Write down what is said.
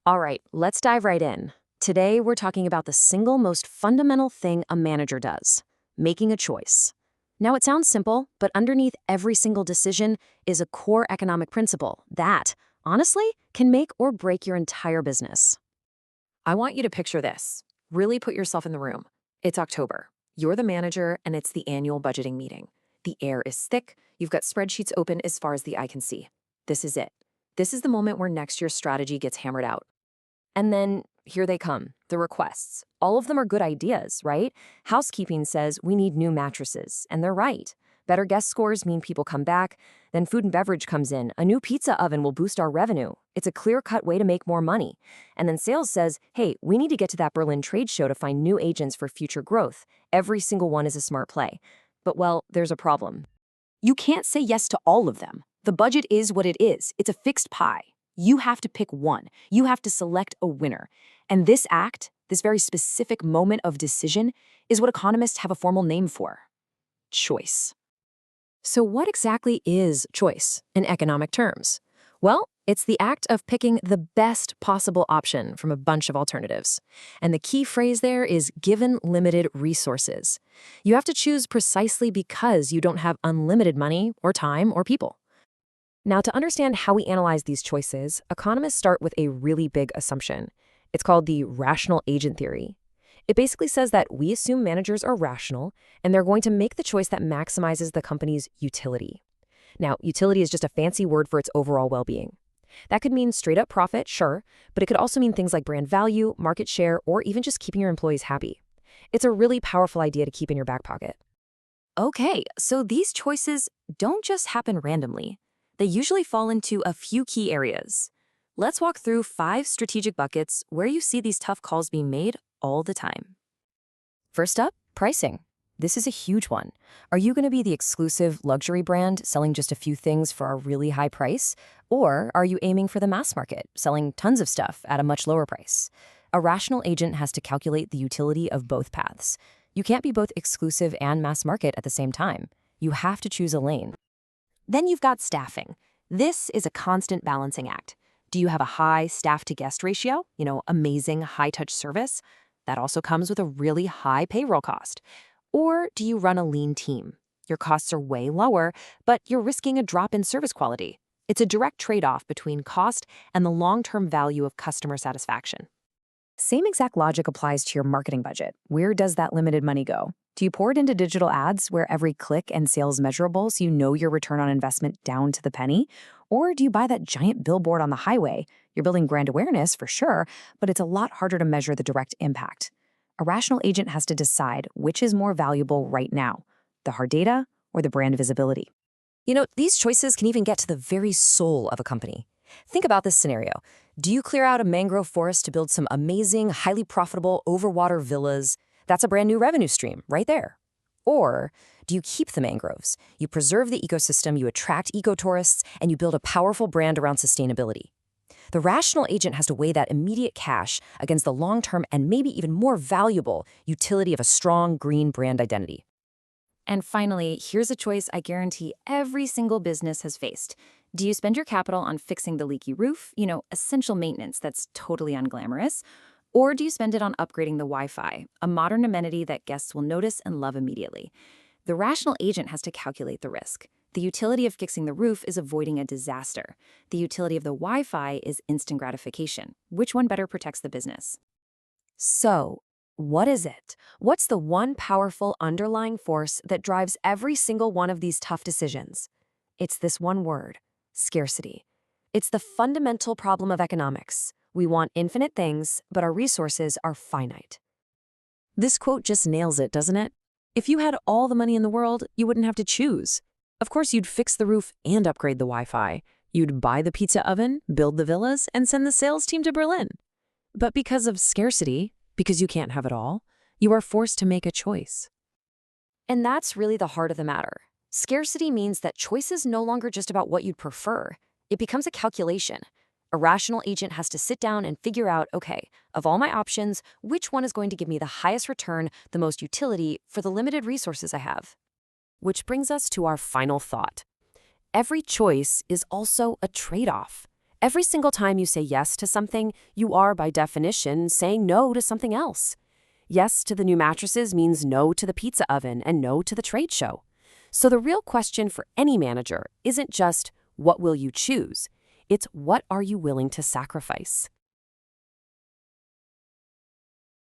All right, let's dive right in. Today, we're talking about the single most fundamental thing a manager does, making a choice. Now, it sounds simple, but underneath every single decision is a core economic principle that, honestly, can make or break your entire business. I want you to picture this. Really put yourself in the room. It's October. You're the manager, and it's the annual budgeting meeting. The air is thick. You've got spreadsheets open as far as the eye can see. This is it. This is the moment where next year's strategy gets hammered out. And then here they come, the requests. All of them are good ideas, right? Housekeeping says we need new mattresses, and they're right. Better guest scores mean people come back. Then food and beverage comes in. A new pizza oven will boost our revenue. It's a clear-cut way to make more money. And then sales says, hey, we need to get to that Berlin trade show to find new agents for future growth. Every single one is a smart play. But, well, there's a problem. You can't say yes to all of them. The budget is what it is. It's a fixed pie. You have to pick one. You have to select a winner. And this act, this very specific moment of decision, is what economists have a formal name for: choice. So what exactly is choice in economic terms? Well, it's the act of picking the best possible option from a bunch of alternatives. And the key phrase there is given limited resources. You have to choose precisely because you don't have unlimited money or time or people. Now, to understand how we analyze these choices, economists start with a really big assumption. It's called the rational agent theory. It basically says that we assume managers are rational, and they're going to make the choice that maximizes the company's utility. Now, utility is just a fancy word for its overall well-being. That could mean straight-up profit, sure, but it could also mean things like brand value, market share, or even just keeping your employees happy. It's a really powerful idea to keep in your back pocket. Okay, so these choices don't just happen randomly. They usually fall into a few key areas. Let's walk through 5 strategic buckets where you see these tough calls being made all the time. First up, pricing. This is a huge one. Are you going to be the exclusive luxury brand selling just a few things for a really high price? Or are you aiming for the mass market, selling tons of stuff at a much lower price? A rational agent has to calculate the utility of both paths. You can't be both exclusive and mass market at the same time. You have to choose a lane. Then you've got staffing. This is a constant balancing act. Do you have a high staff-to-guest ratio? Amazing high-touch service? That also comes with a really high payroll cost. Or do you run a lean team? Your costs are way lower, but you're risking a drop in service quality. It's a direct trade-off between cost and the long-term value of customer satisfaction. Same exact logic applies to your marketing budget. Where does that limited money go? Do you pour it into digital ads where every click and sale is measurable so you know your return on investment down to the penny? Or do you buy that giant billboard on the highway? You're building brand awareness for sure, but it's a lot harder to measure the direct impact. A rational agent has to decide which is more valuable right now, the hard data or the brand visibility. These choices can even get to the very soul of a company. Think about this scenario. Do you clear out a mangrove forest to build some amazing, highly profitable overwater villas? That's a brand new revenue stream right there. Or do you keep the mangroves? You preserve the ecosystem, you attract eco-tourists, and you build a powerful brand around sustainability. The rational agent has to weigh that immediate cash against the long-term and maybe even more valuable utility of a strong green brand identity. And finally, here's a choice I guarantee every single business has faced. Do you spend your capital on fixing the leaky roof, essential maintenance that's totally unglamorous? Or do you spend it on upgrading the Wi-Fi, a modern amenity that guests will notice and love immediately? The rational agent has to calculate the risk. The utility of fixing the roof is avoiding a disaster. The utility of the Wi-Fi is instant gratification. Which one better protects the business? So, what is it? What's the one powerful underlying force that drives every single one of these tough decisions? It's this one word: scarcity. It's the fundamental problem of economics. We want infinite things, but our resources are finite. This quote just nails it, doesn't it? If you had all the money in the world, you wouldn't have to choose. Of course, you'd fix the roof and upgrade the Wi-Fi. You'd buy the pizza oven, build the villas, and send the sales team to Berlin. But because of scarcity, because you can't have it all, you are forced to make a choice. And that's really the heart of the matter. Scarcity means that choice is no longer just about what you'd prefer. It becomes a calculation. A rational agent has to sit down and figure out, okay, of all my options, which one is going to give me the highest return, the most utility for the limited resources I have? Which brings us to our final thought. Every choice is also a trade-off. Every single time you say yes to something, you are, by definition, saying no to something else. Yes to the new mattresses means no to the pizza oven and no to the trade show. So the real question for any manager isn't just, what will you choose? It's, what are you willing to sacrifice?